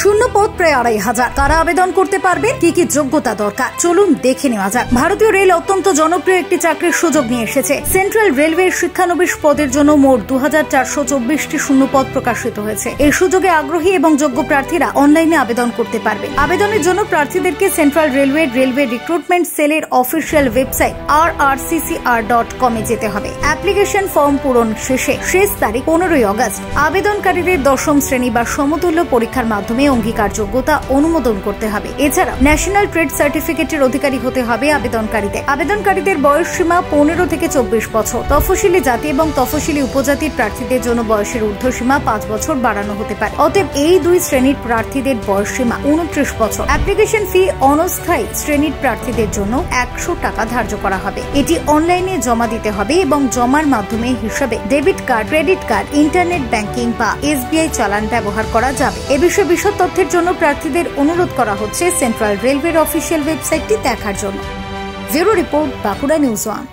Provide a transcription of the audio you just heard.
শূন্য পদ প্রায় ২৫০০। কারা আবেদন করতে পারবেন, কি কি যোগ্যতা দরকার, চলুন দেখে নেওয়া যাক। ভারতীয় রেল অত্যন্ত জনপ্রিয় একটি চাকরির সুযোগ নিয়ে এসেছে। সেন্ট্রাল রেলওয়ের শিক্ষানবিশ পদের জন্য মোট ২৪২৪টি শূন্য পদ প্রকাশিত হয়েছে। এই সুযোগে আগ্রহী এবং যোগ্য প্রার্থীরা অনলাইনে আবেদন করতে পারবে। আবেদনের জন্য প্রার্থীদেরকে সেন্ট্রাল রেলওয়ে রিক্রুটমেন্ট সেলের অফিসিয়াল ওয়েবসাইট rrccr.com এ যেতে হবে। অ্যাপ্লিকেশন ফর্ম পূরণ শেষ তারিখ 15 আগস্ট। আবেদনকারীদের দশম শ্রেণী বা সমতুল্য পরীক্ষার মাধ্যমে অঙ্গীকারযোগ্যতা অনুমোদন করতে হবে। এছাড়া ন্যাশনাল ট্রেড সার্টিফিকেটের অধিকারী হতে হবে আবেদনকারীদের বয়স সীমা 15 থেকে 24 বছর। তফসিলি জাতি এবং তফসিলি উপজাতির প্রার্থীদের জন্য বয়সের ঊর্ধ্বসীমা 5 বছর বাড়ানো হতে পারে। অতএব এই দুই শ্রেণীর প্রার্থীদের বয়স সীমা 29 বছর। অ্যাপ্লিকেশন ফি অনস্থায়ী শ্রেণীর প্রার্থীদের জন্য 100 টাকা ধার্য করা হবে। এটি অনলাইনে জমা দিতে হবে এবং জমার মাধ্যমে হিসাবে debit card, credit card, internet banking বা SBI চালান ব্যবহার করা যাবে। এ বিষয়ে বিশদ তথ্যের জন্য প্রার্থীদের অনুরোধ করা হচ্ছে সেন্ট্রাল রেলওয়ের অফিসিয়াল ওয়েবসাইটটি দেখার জন্য। Bureau report, Bankura news 1।